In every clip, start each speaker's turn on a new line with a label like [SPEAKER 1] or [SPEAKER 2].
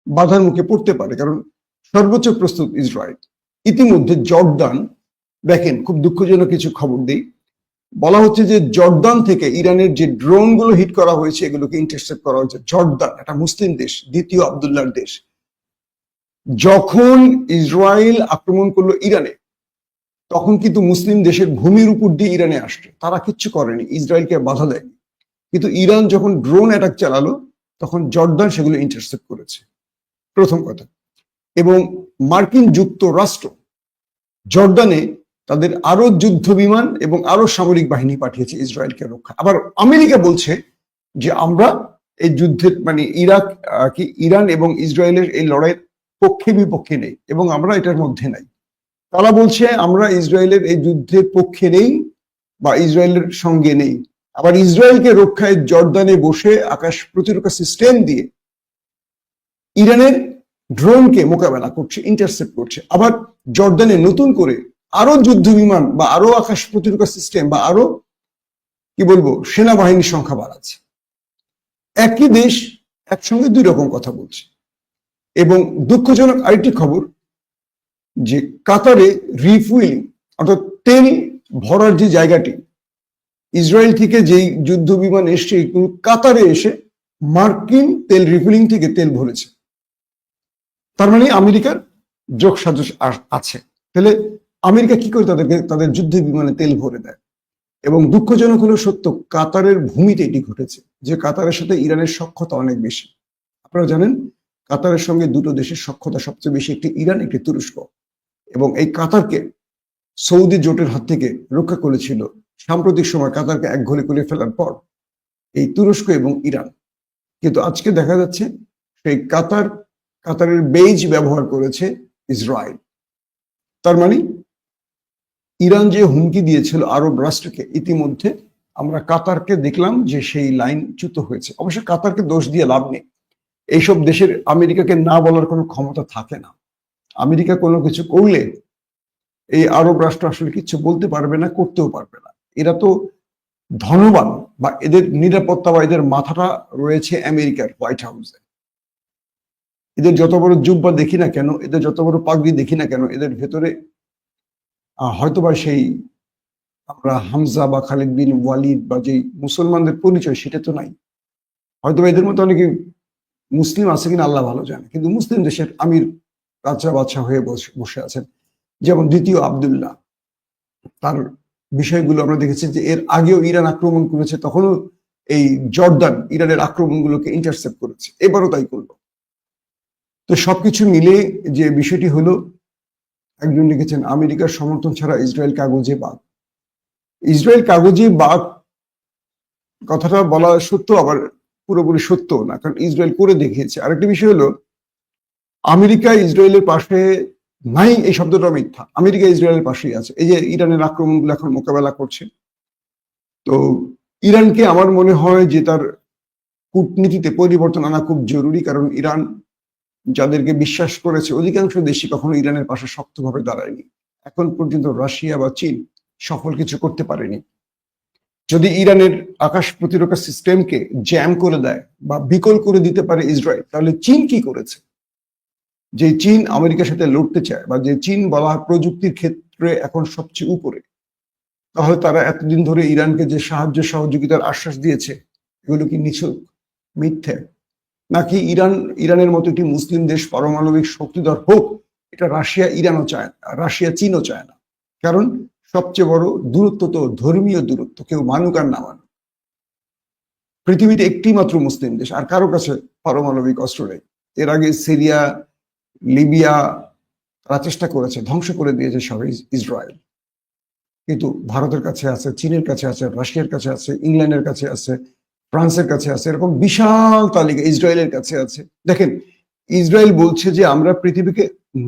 [SPEAKER 1] বাধার মুখে পড়তে পারে, কারণ সর্বোচ্চ প্রস্তুত ইসরায়েল। ইতিমধ্যে জর্দান, দেখেন খুব দুঃখজনক কিছু খবর দিই, বলা হচ্ছে যে জর্দান থেকে ইরানের যে ড্রোনগুলো হিট করা হয়েছে এগুলোকে ইন্টারসেপ্ট করা হয়েছে। জর্দান একটা মুসলিম দেশ, দ্বিতীয় আব্দুল্লাহর দেশ। যখন ইসরায়েল আক্রমণ করলো ইরানে, তখন কিন্তু মুসলিম দেশের ভূমির উপর দিয়ে ইরানে আসছে, তারা কিচ্ছু করেনি, ইসরায়েলকে বাধা দেয়নি। কিন্তু ইরান যখন ড্রোন অ্যাটাক চালালো তখন জর্দান সেগুলো ইন্টারসেপ্ট করেছে, প্রথম কথা। এবং মার্কিন যুক্তরাষ্ট্র জর্দানে তাদের আরো যুদ্ধ বিমান এবং আরো সামরিক বাহিনী পাঠিয়েছে ইসরায়েলকে রক্ষা। আবার আমেরিকা বলছে যে আমরা এই যুদ্ধের মানে ইরান এবং ইসরায়েলের এই লড়াইয়ের পক্ষে বিপক্ষে নেই এবং আমরা এটার মধ্যে নাই। তারা বলছে আমরা ইসরায়েলের এই যুদ্ধের পক্ষে নেই বা ইসরায়েলের সঙ্গে নেই। আবার ইসরায়েলকে রক্ষায় জর্দানে বসে আকাশ প্রতিরক্ষা সিস্টেম দিয়ে ইরানের ড্রোনকে মোকাবেলা করছে, ইন্টারসেপ্ট করছে। আবার জর্দানে নতুন করে আরো যুদ্ধ বিমান বা আরো আকাশ প্রতিরক্ষা সিস্টেম বা আরো কি বলবো সেনাবাহিনীর সংখ্যা বাড়াচ্ছে। একই দেশ একসঙ্গে দুই রকম কথা বলছে। এবং দুঃখজনক আরেকটি খবর যে কাতারে রিফুয়েলিং অর্থাৎ তেল ভরার যে জায়গাটি, ইসরায়েল থেকে যেই যুদ্ধ বিমান এসছে কাতারে এসে মার্কিন তেল রিফিলিং থেকে তেল ভরেছে। তার মানে আমেরিকার যোগসাজশ আছে। তাহলে আমেরিকা কি করে তাদের যুদ্ধ বিমানে তেল ভরে দেয়? এবং দুঃখজনক হলো সত্য, কাতারের ভূমিতে এটি ঘটেছে, যে কাতারের সাথে ইরানের সখ্যতা অনেক বেশি। আপনারা জানেন কাতারের সঙ্গে দুটো দেশের সখ্যতা সবচেয়ে বেশি, একটি ইরান, একটি তুরস্ক। এবং এই কাতারকে সৌদি জোটের হাত থেকে রক্ষা করেছিল সাম্প্রতিক সময় কাতারকে এক ঘরে করে ফেলার পর এই তুরস্ক এবং ইরান। কিন্তু আজকে দেখা যাচ্ছে সেই কাতারের বেজ ব্যবহার করেছে ইসরায়েল। তার মানে ইরান যে হুমকি দিয়েছিল আরব রাষ্ট্রকে, ইতিমধ্যে আমরা কাতারকে দেখলাম যে সেই লাইন চ্যুত হয়েছে। অবশ্য কাতারকে দোষ দিয়ে লাভ নেই, এইসব দেশের আমেরিকাকে না বলার কোনো ক্ষমতা থাকে না। আমেরিকা কোনো কিছু করলে এই আরব রাষ্ট্র আসলে কিছু বলতে পারবে না, করতেও পারবে না। এরা তো ধনবান, বা এদের নিরাপত্তা বা এদের মাথাটা রয়েছে আমেরিকার হোয়াইট হাউসে। এদের যত বড় জুব্বা দেখি না কেন, এদের যত বড় পাগড়ি দেখি না কেন, এদের ভেতরে হয়তোবা সেই আমরা হামজা বা খালিদ বিন ওয়ালিদ বা যেই মুসলমানদের পরিচয় সেটা তো নাই। হয়তোবা এদের মধ্যে অনেকে মুসলিম আছে কিনা আল্লাহ ভালো জানে, কিন্তু মুসলিম দেশের আমির রাজা বাদশা হয়ে বসে আছেন, যেমন দ্বিতীয় আব্দুল্লাহ। তার বিষয়গুলো আমরা দেখেছি যে এর আগেও ইরান আক্রমণ করেছে, তখনও এই জর্দান ইরানের আক্রমণগুলোকে ইন্টারসেপ্ট করেছে, এবারও তাই করলো। তো সবকিছু মিলে যে বিষয়টি হলো, একজন লিখেছেন আমেরিকার সমর্থন ছাড়া ইসরায়েল কাগজে বাঘ। ইসরায়েল কাগজে বাঘ কথাটা বলা সত্য, আবার পুরোপুরি সত্য না, কারণ ইসরায়েল করে দেখিয়েছে। আরেকটি বিষয় হলো আমেরিকা ইসরায়েলের পাশে নাই, এই শব্দটা মিথ্যা। আমেরিকা ইসরায়েলের পাশেই আছে। এই যে ইরানের আক্রমণগুলো এখন মোকাবেলা করছে, তো ইরানকে আমার মনে হয় যে তার কূটনীতিতে পরিবর্তন আনা খুব জরুরি, কারণ ইরান যাদেরকে বিশ্বাস করেছে অধিকাংশ দেশই কখনো ইরানের পাশে শক্তভাবে দাঁড়ায়নি। এখন পর্যন্ত রাশিয়া বা চীন সফল কিছু করতে পারেনি। যদি ইরানের আকাশ প্রতিরক্ষা সিস্টেমকে জ্যাম করে দেয় বা বিকল করে দিতে পারে ইসরায়েল, তাহলে চীন কি করেছে? যে চীন আমেরিকার সাথে লড়তে চায়, বা যে চীন বলা হয় প্রযুক্তির ক্ষেত্রে এখন সবচেয়ে উপরে, তাহলে তারা এতদিন ধরে ইরানকে যে সাহায্য সহযোগিতার আশ্বাস দিয়েছে, এগুলো কি নিছক মিথ্যে? নাকি ইরানের মতো একটি মুসলিম দেশ পারমাণবিক শক্তিধর হোক, এটা রাশিয়া ইরানও চায় না, রাশিয়া চীনও চায় না। কারণ সবচেয়ে বড় দূরত্ব তো ধর্মীয় দূরত্ব, কেউ মানুক আর না মানুক। পৃথিবীতে একটি মাত্র মুসলিম দেশ, আর কারো কাছে পারমাণবিক অস্ত্র নেই। এর আগে সিরিয়া, লিবিয়া তারা চেষ্টা করেছে, ধ্বংস করে দিয়েছে সব ইসরায়েল। কিন্তু ভারতের কাছে আছে, চীনের কাছে আছে, রাশিয়ার কাছে আছে, ইংল্যান্ডের কাছে আছে, ফ্রান্সের কাছে আছে, এরকম বিশাল তালিকা ইসরায়েলের কাছে আছে। দেখেন ইসরায়েল বলছে যে আমরা পৃথিবীকে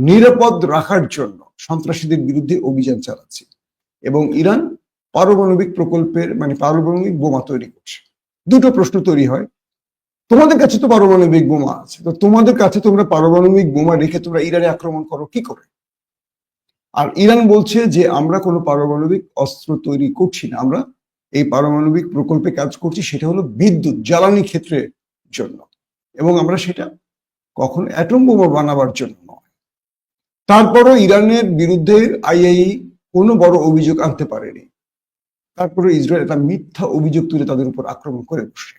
[SPEAKER 1] নিরাপদ রাখার জন্য সন্ত্রাসীদের বিরুদ্ধে অভিযান চালাচ্ছি, এবং ইরান পারমাণবিক প্রকল্পের মানে পারমাণবিক বোমা তৈরি করছে। দুটো প্রশ্ন তৈরি হয়, তোমাদের কাছে তো পারমাণবিক বোমা আছে, তো তোমাদের কাছে তোমরা পারমাণবিক বোমা রেখে তোমরা ইরানে আক্রমণ করো কি করে? আর ইরান বলছে যে আমরা কোনো পারমাণবিক অস্ত্র তৈরি করছি না, আমরা এই পারমাণবিক প্রকল্পে কাজ করছি, সেটা হলো বিদ্যুৎ জ্বালানি ক্ষেত্রের জন্য, এবং আমরা সেটা কখনো অ্যাটম বোমা বানাবার জন্য নয়। তারপরও ইরানের বিরুদ্ধে আইআইই কোনো বড় অভিযোগ আনতে পারেনি। তারপরে ইসরায়েল একটা মিথ্যা অভিযোগ তুলে তাদের উপর আক্রমণ করে বসে।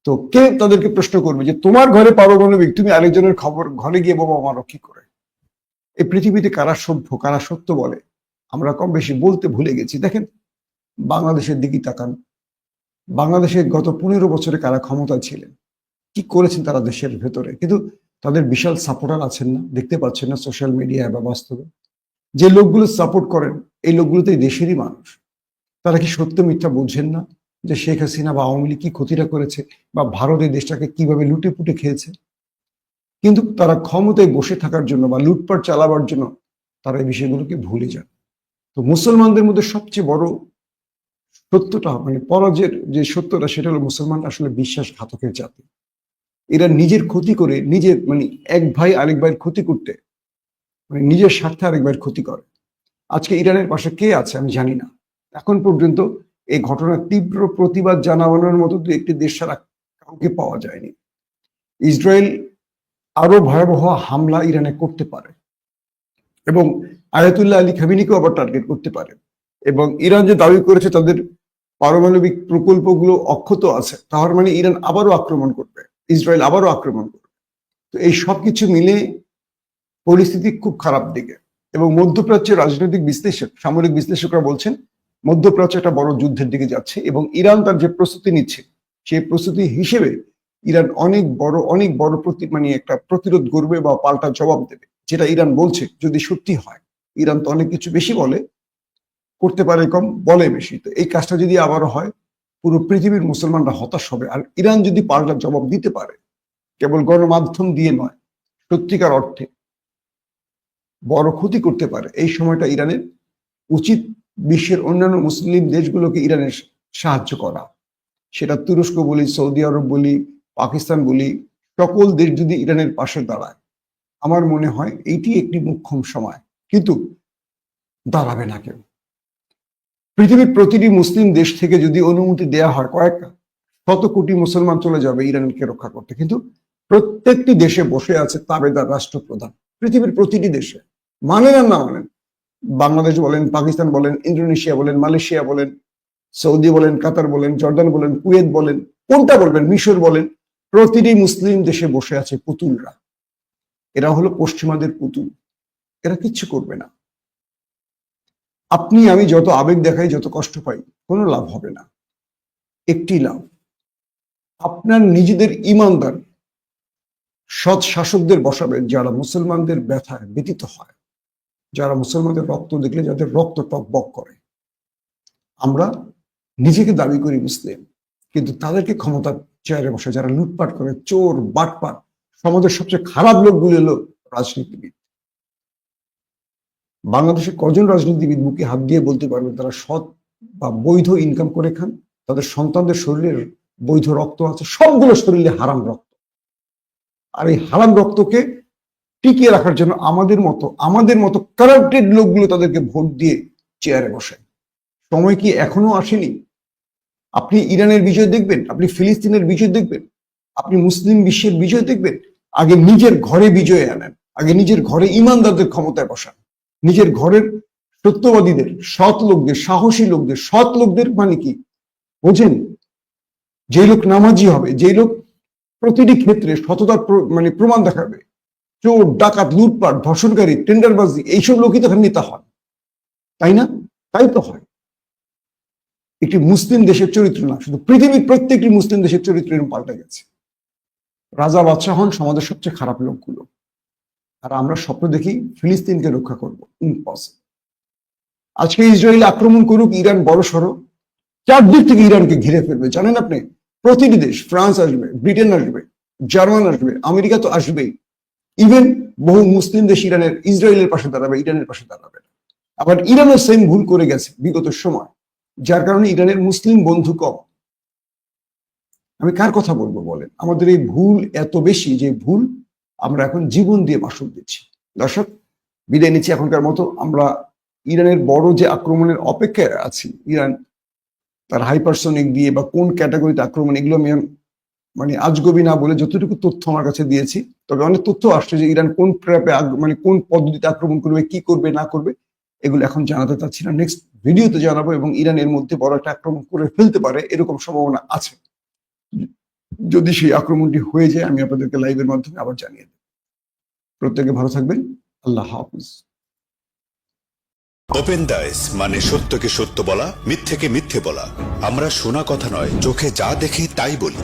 [SPEAKER 1] তো কে তাদেরকে প্রশ্ন করবে যে তোমার ঘরে পারমাণবিক, তুমি আরেকজনের খবর ঘরে গিয়ে বোমা মারো কি করে? এই পৃথিবীতে কারা সভ্য কারা সত্য বলে আমরা কম বেশি বলতে ভুলে গেছি। দেখেন বাংলাদেশের দিকে তাকান, বাংলাদেশে গত 15 বছরে কারা ক্ষমতায় ছিলেন, কি করেছেন তারা দেশের ভেতরে, কিন্তু তাদের বিশাল সাপোর্টার আছেন না, দেখতে পাচ্ছেন না সোশ্যাল মিডিয়ায় বা বাস্তবে? যে লোকগুলো সাপোর্ট করেন এই লোকগুলো তো এই দেশেরই মানুষ। তারা কি সত্য মিথ্যা বুঝছেন না যে শেখ হাসিনা বা আওয়ামী লীগ কি ক্ষতিটা করেছে বা ভারত এই দেশটাকে কিভাবে লুটে পুটে খেয়েছে? কিন্তু তারা ক্ষমতায় বসে থাকার জন্য বা লুটপাট চালাবার জন্য তারা এই বিষয়গুলোকে ভুলে যান। তো মুসলমানদের মধ্যে সবচেয়ে বড় সত্যটা মানে পরাজয়ের যে সত্যটা সেটা হলো মুসলমান আসলে বিশ্বাসঘাতকের জাতি। এরা নিজের ক্ষতি করে নিজের মানে এক ভাই আরেক ভাইয়ের ক্ষতি করতে মানে নিজের স্বার্থে আরেক ভাইয়ের ক্ষতি করে। আজকে ইরানের পাশে কে আছে আমি জানি না, এখন পর্যন্ত এই ঘটনার তীব্র প্রতিবাদ জানানোর মতো দু একটি দেশ ছাড়া কাউকে পাওয়া যায়নি। ইসরায়েল আরো ভয়াবহ হামলা ইরানে করতে পারে এবং আয়াতুল্লাহ আলী খামিনিকেও আবার টার্গেট করতে পারে। এবং ইরান যে দাবি করেছে তাদের পারমাণবিক প্রকল্পগুলো অক্ষত আছে, তার মানে ইরান আবারও আক্রমণ করবে, ইসরায়েল আবারও আক্রমণ করবে। তো এই সবকিছু মিলে পরিস্থিতি খুব খারাপ দিকে। এবং মধ্যপ্রাচ্যের রাজনৈতিক বিশ্লেষক সামরিক বিশ্লেষকরা বলছেন মধ্যপ্রাচ্য একটা বড় যুদ্ধের দিকে যাচ্ছে এবং ইরান তার যে প্রস্তুতি নিচ্ছে সেই প্রস্তুতি হিসেবে ইরান অনেক বড় মানে একটা প্রতিরোধ করবে বা পাল্টা জবাব দেবে, যেটা ইরান বলছে যদি সত্যি হয়। ইরান তো অনেক কিছু বেশি বলে, করতে পারে কম, বলে বেশি। তো এই কাজটা যদি আবারও হয় পুরো পৃথিবীর মুসলমানরা হতাশ হবে। আর ইরান যদি পাল্টা জবাব দিতে পারে কেবল গণমাধ্যম দিয়ে নয়, সত্যিকার অর্থে বড় ক্ষতি করতে পারে, এই সময়টা ইরানের উচিত বিশ্বের অন্যান্য মুসলিম দেশগুলোকে ইরানের সাহায্য করা। সেটা তুরস্ক বলি, সৌদি আরব বলি, পাকিস্তান বলি, সকল দেশ যদি ইরানের পাশে দাঁড়ায় আমার মনে হয় এইটি একটি মোক্ষম সময়। কিন্তু দাঁড়াবে না কেউ। পৃথিবীর প্রতিটি মুসলিম দেশ থেকে যদি অনুমতি দেয়া হয় কয়েক শত কোটি মুসলমান চলে যাবে ইরানকে রক্ষা করতে, কিন্তু প্রত্যেকটি দেশে বসে আছে তাবেদার রাষ্ট্রপ্রধান, পৃথিবীর প্রতিটি দেশে, মানেন আর না মানেন। বাংলাদেশ বলেন, পাকিস্তান বলেন, ইন্দোনেশিয়া বলেন, মালয়েশিয়া বলেন, সৌদি বলেন, কাতার বলেন, জর্দান বলেন, কুয়েত বলেন, কোনটা বলবেন, মিশর বলেন, প্রতিটি মুসলিম দেশে বসে আছে পুতুলরা। এরা হলো পশ্চিমাদের পুতুল, এরা কিচ্ছু করবে না। আপনি আমি যত আবেগ দেখাই, যত কষ্ট পাই, কোনো লাভ হবে না। একটি লাভ, আপনার নিজেদের ইমানদার সৎ শাসকদের বসাবেন যারা মুসলমানদের ব্যথায় ব্যতীত হয়, যারা মুসলমানদের রক্ত দেখলে যাদের রক্ত টকবক করে। আমরা নিজেকে দাবি করি মুসলিম, কিন্তু তাদেরকে ক্ষমতার চেয়ারে বসে যারা লুটপাট করে, চোর বাটপাট, সমাজের সবচেয়ে খারাপ লোকগুলি হলো রাজনীতিবিদ। বাংলাদেশে কজন রাজনীতিবিদ বুকে হাত দিয়ে বলতে পারবেন তারা সৎ বা বৈধ ইনকাম করে খান, তাদের সন্তানদের শরীরের বৈধ রক্ত আছে, সবগুলো শরীরে হারাম রক্ত। আর এই হারাম রক্তকে টিকিয়ে রাখার জন্য আমাদের মতো কারাপ্টেড লোকগুলো তাদেরকে ভোট দিয়ে চেয়ারে বসায়। সময় কি এখনো আসেনি? আপনি ইরানের বিজয় দেখবেন, আপনি ফিলিস্তিনের বিজয় দেখবেন, আপনি মুসলিম বিশ্বের বিজয় দেখবেন, আগে নিজের ঘরে বিজয় আনেন, আগে নিজের ঘরে ইমানদারদের ক্ষমতায় বসান, নিজের ঘরের সত্যবাদীদের, সৎ লোকদের, সাহসী লোকদের, সৎ লোকদের মানে কি বোঝেন? যে লোক নামাজি হবে, যে লোক প্রতিটি ক্ষেত্রে সততার মানে প্রমাণ দেখাবে, চোর ডাকাত লুটপাট ধর্ষণকারী টেন্ডারবাজি এইসব লোকই তো নেতা হন, তাই না? তাই তো হয়। একটি মুসলিম দেশের চরিত্র না, শুধু পৃথিবীর প্রত্যেকটি মুসলিম দেশের চরিত্র এরকম পাল্টে গেছে। রাজা বাদশাহ হন সমাজের সবচেয়ে খারাপ লোকগুলো, আর আমরা স্বপ্ন দেখি ফিলিস্তিনকে রক্ষা করবো। ইম্পসিবল। আজকে ইসরায়েল আক্রমণ করুক, ইরান বড় সড়ো চারদিক থেকে ইরানকে ঘিরে ফেলবে। জানেন আপনি, প্রতিটি দেশ, ফ্রান্স আসবে, ব্রিটেন আসবে, জার্মান আসবে, আমেরিকা তো আসবেই, ইভেন বহু মুসলিম দেশ ইসরায়েলের পাশে দাঁড়াবে, ইরানের পাশে দাঁড়াবে। আবার ইরানও সেম ভুল করে গেছে বিগত সময়, যার কারণে ইরানের মুসলিম বন্ধু কম। আমি কার কথা বলবো বলেন? আমাদের এই ভুল এত বেশি যে ভুল আমরা এখন জীবন দিয়ে মাসুল দিচ্ছি। দর্শক, বিদায় নিচ্ছি এখনকার মতো। আমরা ইরানের বড় যে আক্রমণের অপেক্ষায় আছি, ইরান তার হাইপারসোনিক দিয়ে বা কোন ক্যাটাগরিতে আক্রমণ, এগুলো আমি মানে আজগবি না বলে যতটুকু তথ্য আমার কাছে দিয়েছি, তবে অনেক তথ্য আসছে যে ইরান কোন ট্র্যাপে মানে কোন পদ্ধতিতে আক্রমণ করবে, কি করবে না করবে, এগুলো এখন জানাতে চাচ্ছি না। নেক্সট ভিডিওতে জানাবো। এবং ইরান এর মধ্যে বড় একটা আক্রমণ করে ফেলতে পারে, এরকম সম্ভাবনা আছে। যদি সেই আক্রমণটি হয়ে যায় আমি আপনাদেরকে লাইভের মাধ্যমে আবার জানিয়ে দেব। প্রত্যেকে ভালো থাকবেন। আল্লাহ হাফিজ।
[SPEAKER 2] ওপেন দাইস মানে সত্যকে সত্য বলা, মিথ্যেকে মিথ্যে বলা। আমরা শোনা কথা নয়, চোখে যা দেখি তাই বলি।